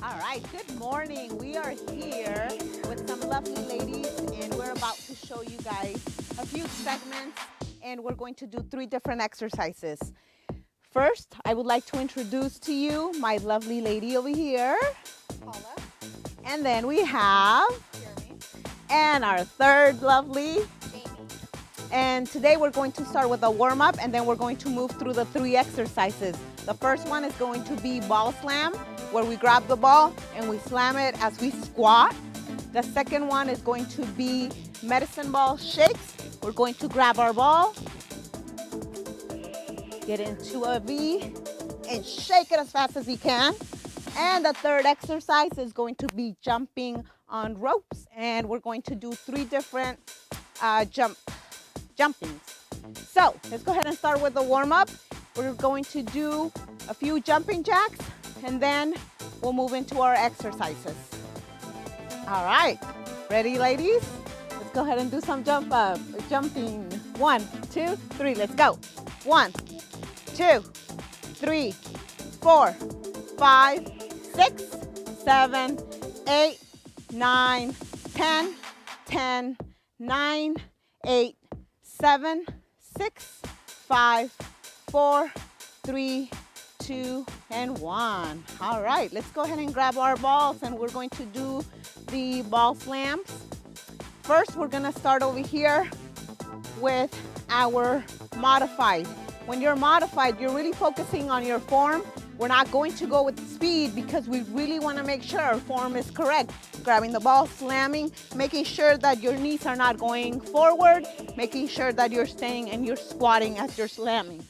All right, good morning. We are here with some lovely ladies, and we're about to show you guys a few segments, and we're going to do 3 different exercises. First, I would like to introduce to you my lovely lady over here. Paula, And then we have, Jeremy, and our third lovely. Jamie. And today we're going to start with a warm up, and then we're going to move through the 3 exercises. The first one is going to be ball slam, where we grab the ball and we slam it as we squat. The second one is going to be medicine ball shakes. We're going to grab our ball, get into a V, and shake it as fast as you can. And the third exercise is going to be jumping on ropes, and we're going to do 3 different jumpings. So let's go ahead and start with the warm up. We're going to do a few jumping jacks, and then we'll move into our exercises. All right, ready, ladies? Let's go ahead and do some jumping. 1, 2, 3, let's go. 1, 2, 3, 4, 5, 6, 7, 8, 9, 10, 10, 9, 8, 7, 6, 5, 4, 3, 2, and 1. All right, let's go ahead and grab our balls, and we're going to do the ball slams. First, we're gonna start over here with our modified. When you're modified, you're really focusing on your form. We're not going to go with speed because we really want to make sure our form is correct. Grabbing the ball, slamming, making sure that your knees are not going forward, making sure that you're staying and you're squatting as you're slamming.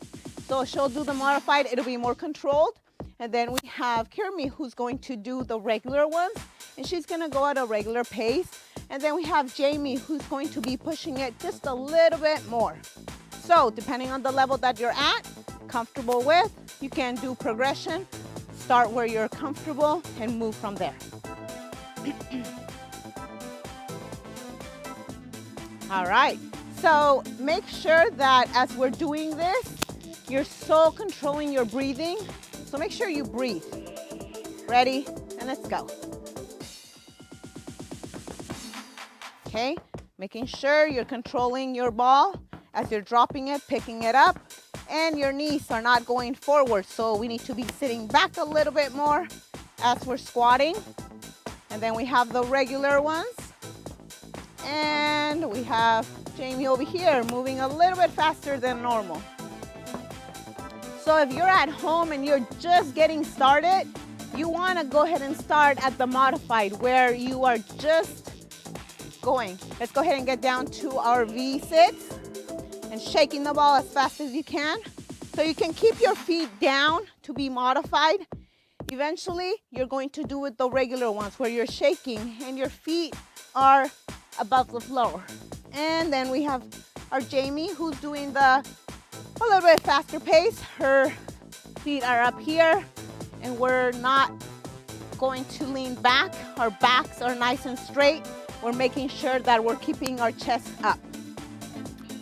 So she'll do the modified, it'll be more controlled. And then we have Kirmi, who's going to do the regular ones, and she's gonna go at a regular pace. And then we have Jamie, who's going to be pushing it just a little bit more. So depending on the level that you're at, comfortable with, you can do progression, start where you're comfortable and move from there. All right, so make sure that as we're doing this, you're so controlling your breathing. So make sure you breathe. Ready? And let's go. Okay, making sure you're controlling your ball as you're dropping it, picking it up, and your knees are not going forward. So we need to be sitting back a little bit more as we're squatting. And then we have the regular ones. And we have Jamie over here moving a little bit faster than normal. So if you're at home and you're just getting started, you want to go ahead and start at the modified where you are just going. Let's go ahead and get down to our V sits and shaking the ball as fast as you can. So you can keep your feet down to be modified. Eventually, you're going to do it the regular ones where you're shaking and your feet are above the floor. And then we have our Jamie, who's doing a little bit faster pace. Her feet are up here and we're not going to lean back. Our backs are nice and straight. We're making sure that we're keeping our chest up.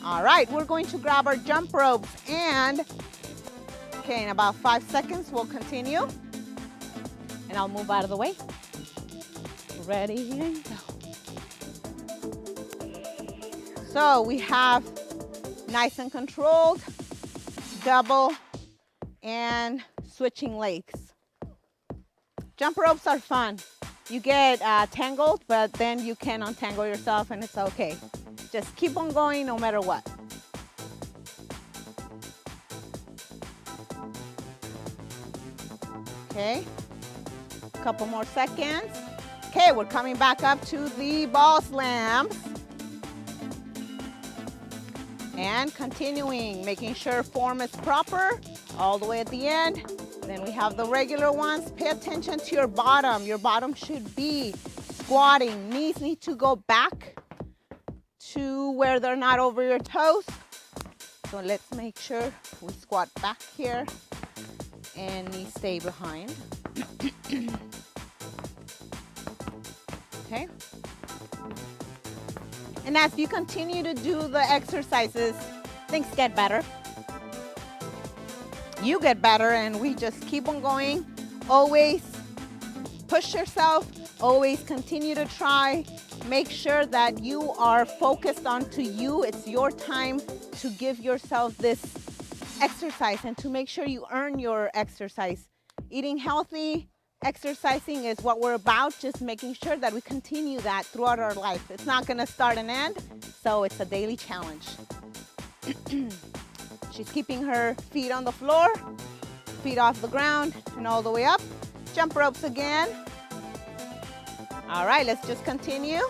All right, we're going to grab our jump ropes, and okay, in about 5 seconds, we'll continue. And I'll move out of the way. Ready and go. So we have nice and controlled, double, and switching legs. Jump ropes are fun. You get tangled, but then you can untangle yourself and it's okay. Just keep on going no matter what. Okay, a couple more seconds. Okay, we're coming back up to the ball slams. And continuing, making sure form is proper all the way at the end. Then we have the regular ones. Pay attention to your bottom. Your bottom should be squatting. Knees need to go back to where they're not over your toes. So let's make sure we squat back here and knees stay behind. Okay. And as you continue to do the exercises, things get better. You get better and we just keep on going. Always push yourself, always continue to try. Make sure that you are focused onto you. It's your time to give yourself this exercise and to make sure you earn your exercise. Eating healthy, exercising is what we're about, just making sure that we continue that throughout our life. It's not gonna start and end, so it's a daily challenge. She's keeping her feet on the floor, feet off the ground, and all the way up. Jump ropes again. All right, let's just continue.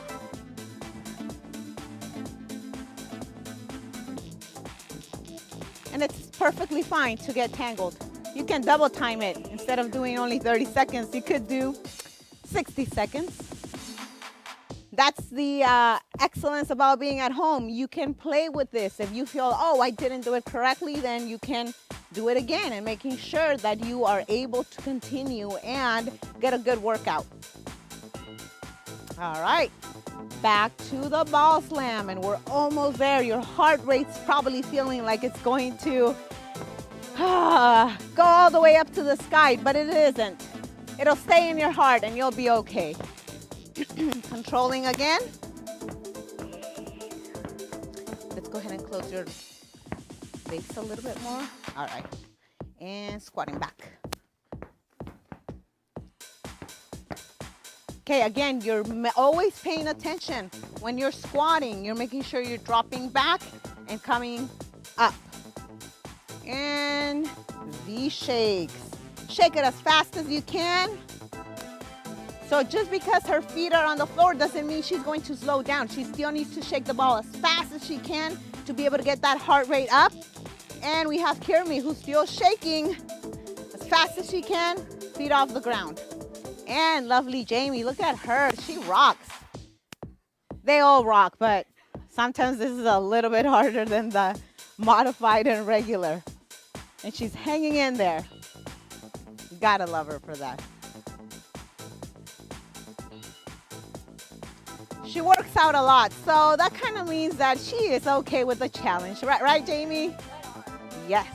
And it's perfectly fine to get tangled. You can double time it. Instead of doing only 30 seconds, you could do 60 seconds. That's the excellence about being at home. You can play with this. If you feel, oh, I didn't do it correctly, then you can do it again and making sure that you are able to continue and get a good workout. All right, back to the ball slam, and we're almost there. Your heart rate's probably feeling like it's going to go all the way up to the sky, but it isn't. It'll stay in your heart and you'll be okay. Controlling again. Let's go ahead and close your base a little bit more. All right, and squatting back. Okay, again, you're always paying attention. When you're squatting, you're making sure you're dropping back and coming up. And V shakes. Shake it as fast as you can. So just because her feet are on the floor doesn't mean she's going to slow down. She still needs to shake the ball as fast as she can to be able to get that heart rate up. And we have Kirmi, who's still shaking as fast as she can, feet off the ground. And lovely Jamie, look at her, she rocks. They all rock, but sometimes this is a little bit harder than the modified and regular. And she's hanging in there. You gotta love her for that. She works out a lot, so that kind of means that she is okay with the challenge. Right, Jamie? Yes.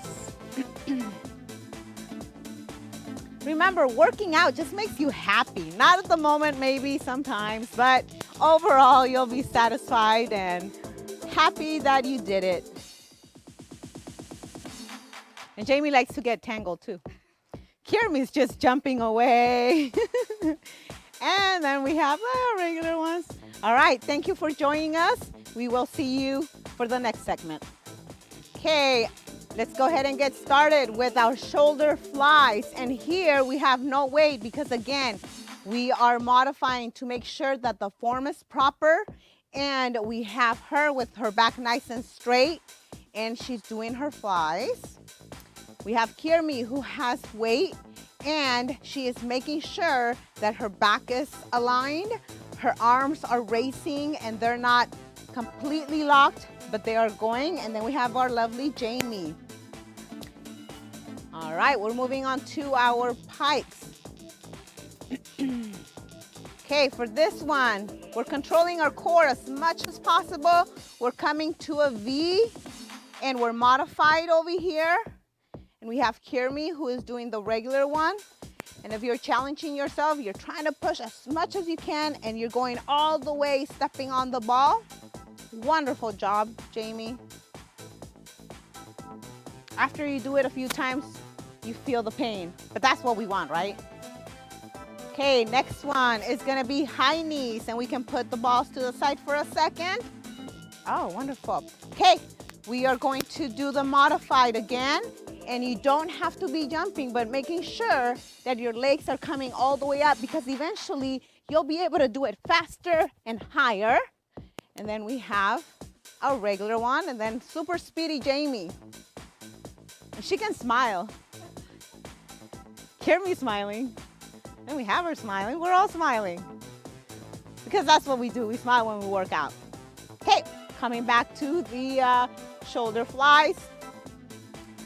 Remember, working out just makes you happy. Not at the moment, maybe sometimes, but overall, you'll be satisfied and happy that you did it. And Jamie likes to get tangled too. Kirmi's just jumping away. And then we have regular ones. All right, thank you for joining us. We will see you for the next segment. Okay, let's go ahead and get started with our shoulder flies. And here we have no weight because again, we are modifying to make sure that the form is proper. And we have her with her back nice and straight and she's doing her flies. We have Kirmi who has weight and she is making sure that her back is aligned. Her arms are racing and they're not completely locked, but they are going. And then we have our lovely Jamie. All right, we're moving on to our pikes. Okay, for this one, we're controlling our core as much as possible. We're coming to a V and we're modified over here. And we have Kirmi who is doing the regular one. And if you're challenging yourself, you're trying to push as much as you can and you're going all the way, stepping on the ball. Wonderful job, Jamie. After you do it a few times, you feel the pain, but that's what we want, right? Okay, next one is gonna be high knees and we can put the balls to the side for a second. Oh, wonderful. Okay, we are going to do the modified again. And you don't have to be jumping, but making sure that your legs are coming all the way up because eventually you'll be able to do it faster and higher. And then we have a regular one and then super speedy Jamie. And she can smile. Kirmi's smiling. And we have her smiling. We're all smiling. Because that's what we do. We smile when we work out. Okay, coming back to the shoulder flies.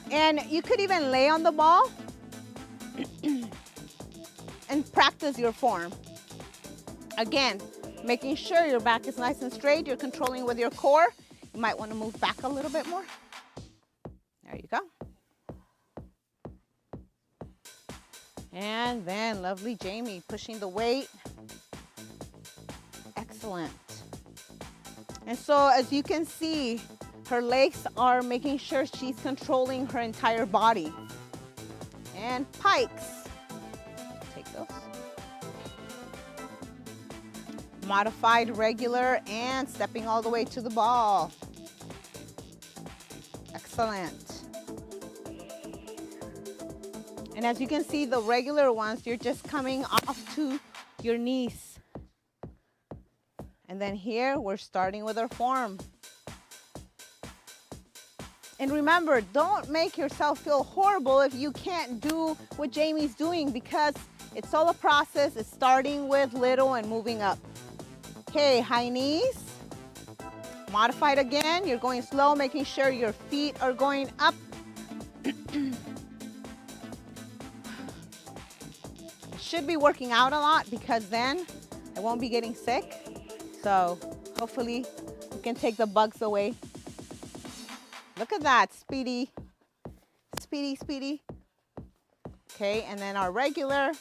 And you could even lay on the ball and practice your form. Again, making sure your back is nice and straight. You're controlling with your core. You might want to move back a little bit more. There you go. And then lovely Jamie pushing the weight. Excellent. And so as you can see, her legs are making sure she's controlling her entire body. And pikes. Take those. Modified, regular, and stepping all the way to the ball. Excellent. And as you can see, the regular ones, you're just coming off to your knees. And then here, we're starting with our form. And remember, don't make yourself feel horrible if you can't do what Jamie's doing, because it's all a process. It's starting with little and moving up. Okay, high knees. Modified again. You're going slow, making sure your feet are going up. Should be working out a lot, because then I won't be getting sick. So hopefully we can take the bugs away. Look at that, speedy, speedy, speedy. Okay, and then our regular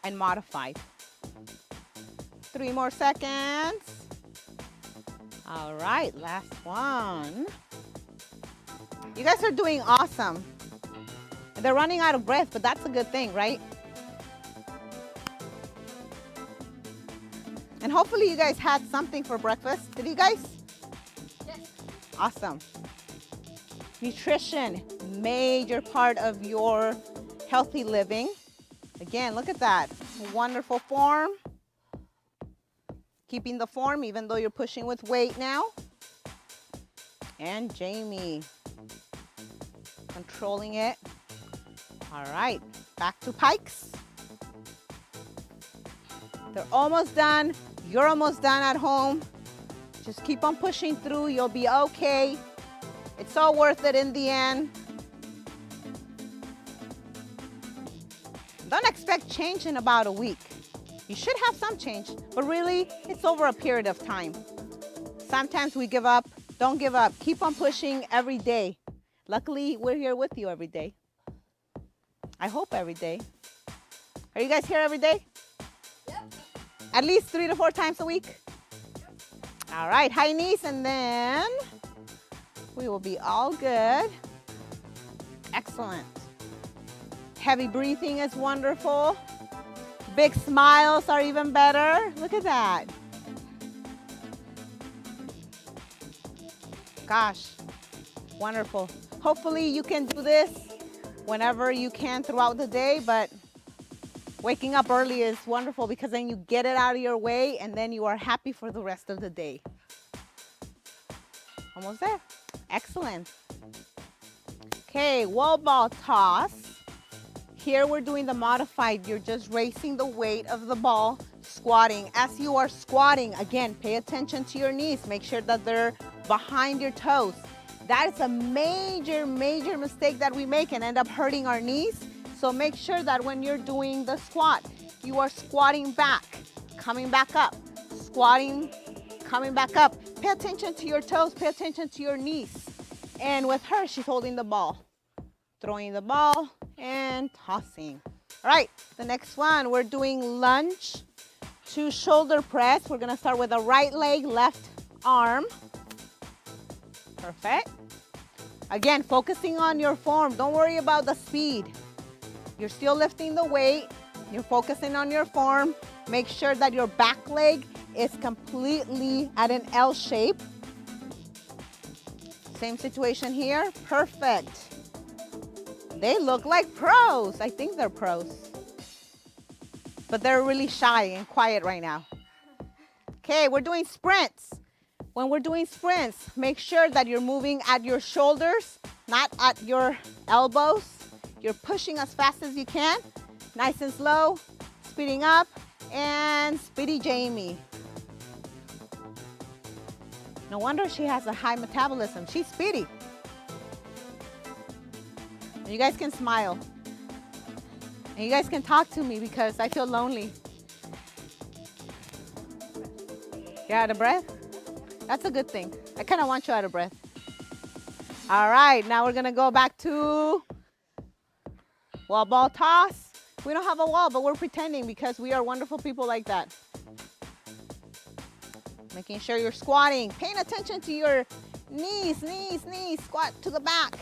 and modified. 3 more seconds. All right, last one. You guys are doing awesome. They're running out of breath, but that's a good thing, right? And hopefully you guys had something for breakfast. Did you guys? Yes. Awesome. Nutrition, major part of your healthy living. Again, look at that. Wonderful form. Keeping the form even though you're pushing with weight now. And Jamie, controlling it. All right, back to pikes. They're almost done. You're almost done at home. Just keep on pushing through. You'll be okay. It's all worth it in the end. Don't expect change in about a week. You should have some change, but really, it's over a period of time. Sometimes we give up. Don't give up. Keep on pushing every day. Luckily, we're here with you every day. I hope every day. Are you guys here every day? Yep. At least 3 to 4 times a week? Yep. All right, high knees, and then we will be all good. Excellent. Heavy breathing is wonderful. Big smiles are even better. Look at that. Gosh, wonderful. Hopefully you can do this whenever you can throughout the day, but waking up early is wonderful because then you get it out of your way and then you are happy for the rest of the day. Almost there. Excellent. Okay, wall ball toss. Here we're doing the modified. You're just raising the weight of the ball, squatting. As you are squatting, again, pay attention to your knees. Make sure that they're behind your toes. That is a major, major mistake that we make and end up hurting our knees. So make sure that when you're doing the squat, you are squatting back, coming back up, squatting, coming back up. Pay attention to your toes, pay attention to your knees. And with her, she's holding the ball, throwing the ball, and tossing. All right, the next one, we're doing lunge to shoulder press. We're gonna start with the right leg, left arm. Perfect. Again, focusing on your form. Don't worry about the speed. You're still lifting the weight. You're focusing on your form. Make sure that your back leg is completely at an L shape. Same situation here. Perfect. They look like pros. I think they're pros. But they're really shy and quiet right now. Okay, we're doing sprints. When we're doing sprints, make sure that you're moving at your shoulders, not at your elbows. You're pushing as fast as you can. Nice and slow, speeding up, and speedy Jamie. No wonder she has a high metabolism. She's speedy. You guys can smile. And you guys can talk to me because I feel lonely. You're out of breath? That's a good thing. I kind of want you out of breath. All right, now we're gonna go back to wall ball toss. We don't have a wall, but we're pretending because we are wonderful people like that. Making sure you're squatting, paying attention to your knees, squat to the back.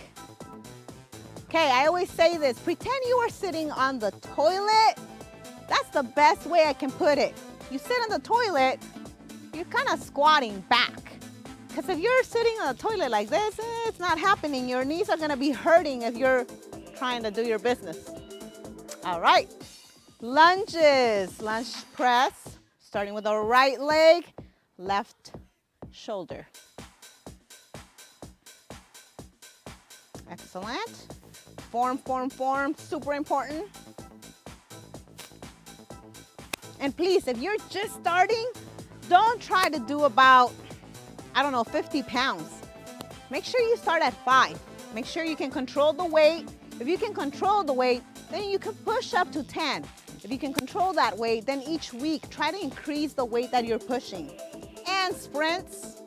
Okay, I always say this, pretend you are sitting on the toilet. That's the best way I can put it. You sit on the toilet, you're kind of squatting back. Because if you're sitting on the toilet like this, it's not happening. Your knees are gonna be hurting if you're trying to do your business. All right, lunges, lunge press, starting with our right leg, left shoulder. Excellent. Form, super important. And please, if you're just starting, don't try to do about, I don't know, 50 pounds. Make sure you start at 5. Make sure you can control the weight. If you can control the weight, then you can push up to 10. If you can control that weight, then each week, try to increase the weight that you're pushing. And sprints.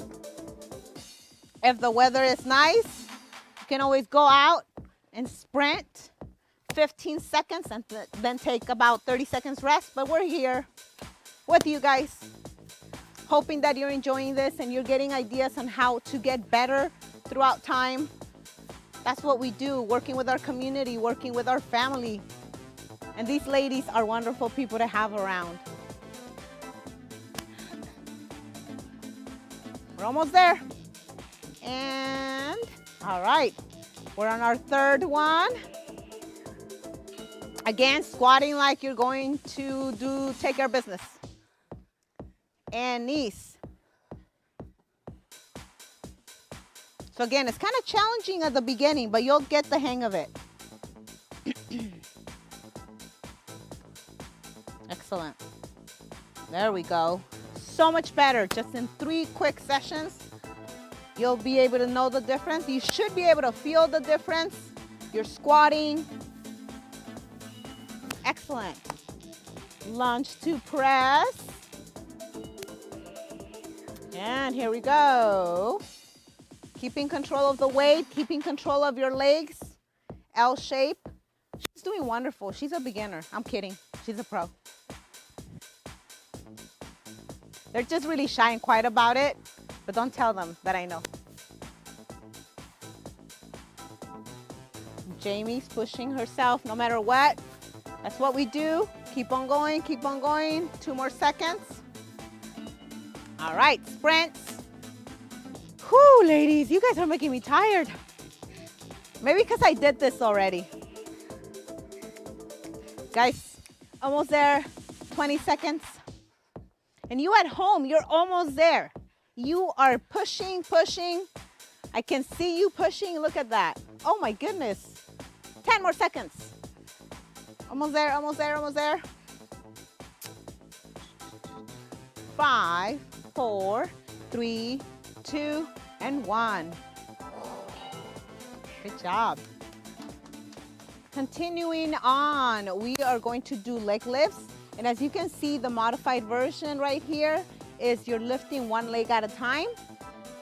If the weather is nice, you can always go out and sprint 15 seconds and then take about 30 seconds rest. But we're here with you guys, hoping that you're enjoying this and you're getting ideas on how to get better throughout time. That's what we do, working with our community, working with our family. And these ladies are wonderful people to have around. We're almost there. And all right, we're on our third one. Again, squatting like you're going to take care of business. And knees. So again, it's kind of challenging at the beginning, but you'll get the hang of it. Excellent. There we go. So much better. Just in 3 quick sessions, you'll be able to know the difference. You should be able to feel the difference. You're squatting. Excellent. Lunge to press. And here we go. Keeping control of the weight, keeping control of your legs. L shape. She's doing wonderful. She's a beginner. I'm kidding. She's a pro. They're just really shy and quiet about it, but don't tell them that I know. Jamie's pushing herself no matter what. That's what we do. Keep on going, keep on going. 2 more seconds. All right, sprints. Whew, ladies, you guys are making me tired. Maybe because I did this already. Guys, almost there, 20 seconds. And you at home, you're almost there. You are pushing. I can see you pushing, look at that. Oh my goodness. 10 more seconds. Almost there. 5, 4, 3, 2, and 1. Good job. Continuing on, we are going to do leg lifts. And as you can see, the modified version right here is you're lifting 1 leg at a time.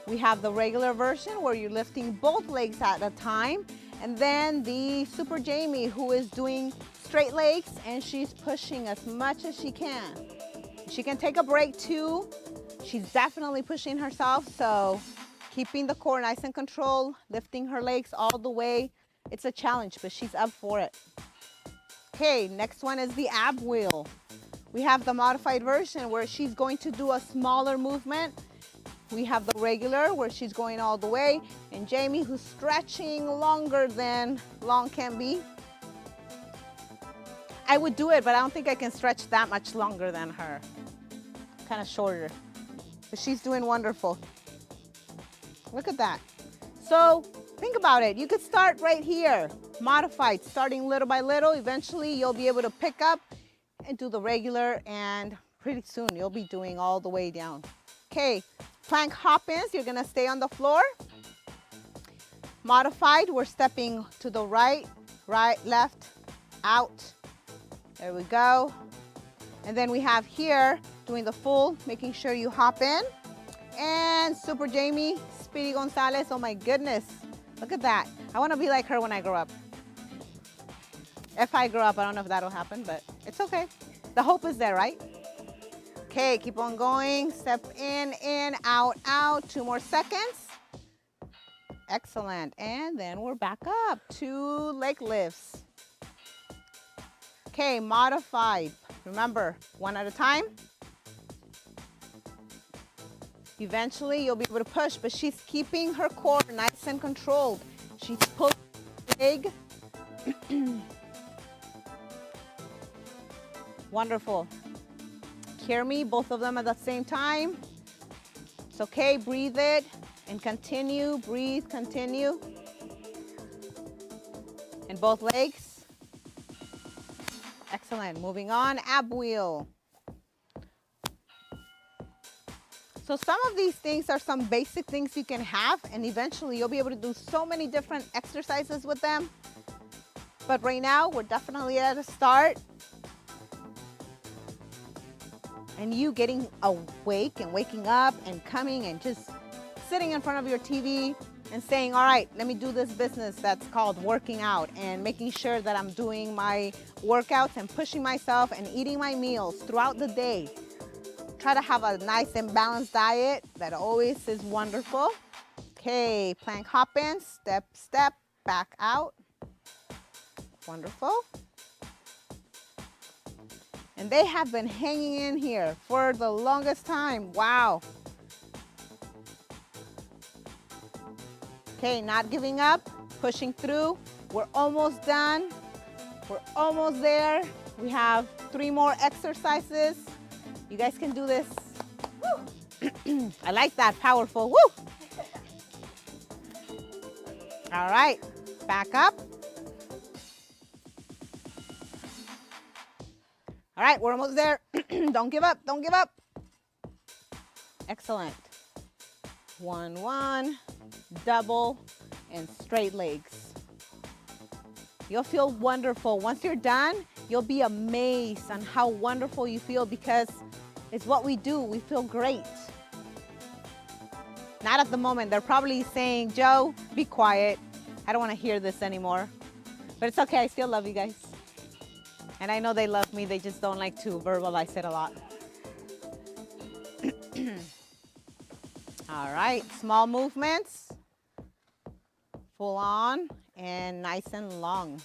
We have the regular version where you're lifting both legs at a time. And then the Super Jamie, who is doing straight legs, and she's pushing as much as she can. She can take a break too. She's definitely pushing herself, so keeping the core nice and controlled, lifting her legs all the way. It's a challenge, but she's up for it. Okay, next one is the ab wheel. We have the modified version where she's going to do a smaller movement. We have the regular where she's going all the way, and Jamie, who's stretching longer than long can be. I would do it, but I don't think I can stretch that much longer than her. Kind of shorter, but she's doing wonderful. Look at that. So think about it. You could start right here, modified, starting little by little. Eventually, you'll be able to pick up and do the regular, and pretty soon you'll be doing all the way down. Okay, plank hop-ins, you're gonna stay on the floor. Modified, we're stepping to the right, left, out. There we go. And then we have here, doing the full, making sure you hop in. And Super Jamie, Speedy Gonzalez, oh my goodness. Look at that. I wanna be like her when I grow up. If I grow up, I don't know if that'll happen, but it's okay. The hope is there, right? Okay, keep on going. Step in, out, out. 2 more seconds. Excellent. And then we're back up. 2 leg lifts. Okay, modified. Remember, 1 at a time. Eventually, you'll be able to push, but she's keeping her core nice and controlled. She's pulling the leg. Wonderful. Hear me, both of them at the same time. It's okay, breathe it and continue. Breathe, continue. And both legs. Excellent. Moving on, ab wheel. So some of these things are some basic things you can have, and eventually you'll be able to do so many different exercises with them. But right now, we're definitely at a start. And you getting awake and waking up and coming and just sitting in front of your TV and saying, all right, let me do this business that's called working out, and making sure that I'm doing my workouts and pushing myself and eating my meals throughout the day. Try to have a nice and balanced diet. That always is wonderful. Okay, plank hop in, step, step, back out. Wonderful. And they have been hanging in here for the longest time. Wow. Okay, not giving up, pushing through. We're almost done. We're almost there. We have 3 more exercises. You guys can do this. Woo. I like that, powerful. Woo. All right, back up. All right, we're almost there. Don't give up, don't give up. Excellent. 1, 1, double, and straight legs. You'll feel wonderful. Once you're done, you'll be amazed on how wonderful you feel, because it's what we do. We feel great. Not at the moment. They're probably saying, Joe, be quiet. I don't want to hear this anymore. But it's okay. I still love you guys. And I know they love me. They just don't like to verbalize it a lot. All right. Small movements. Full on and nice and long.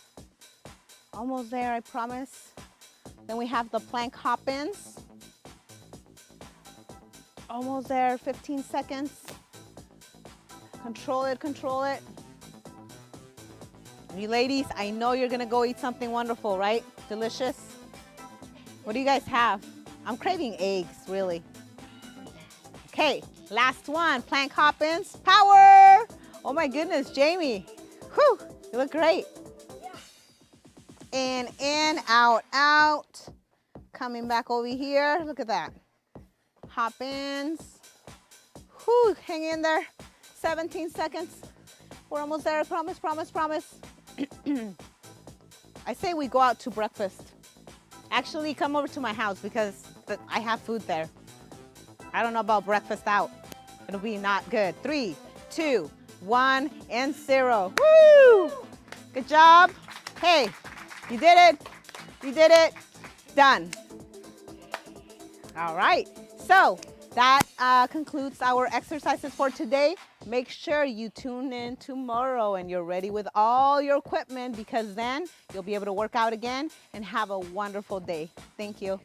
Almost there, I promise. Then we have the plank hop-ins. Almost there, 15 seconds. Control it, control it. And you ladies, I know you're gonna go eat something wonderful, right? Delicious. What do you guys have? I'm craving eggs, really. Okay, last one, plank hop-ins, power! Oh my goodness, Jamie. Whew, you look great. Yeah. In, out, out. Coming back over here, look at that. Hop-ins. Whew, hang in there. 17 seconds. We're almost there, promise, promise, promise. I say we go out to breakfast. Actually, come over to my house because I have food there. I don't know about breakfast out. It'll be not good. 3, 2, 1, and 0. Woo! Good job. Hey, you did it. You did it. Done. All right. So that concludes our exercises for today. Make sure you tune in tomorrow and you're ready with all your equipment, because then you'll be able to work out again and have a wonderful day. Thank you.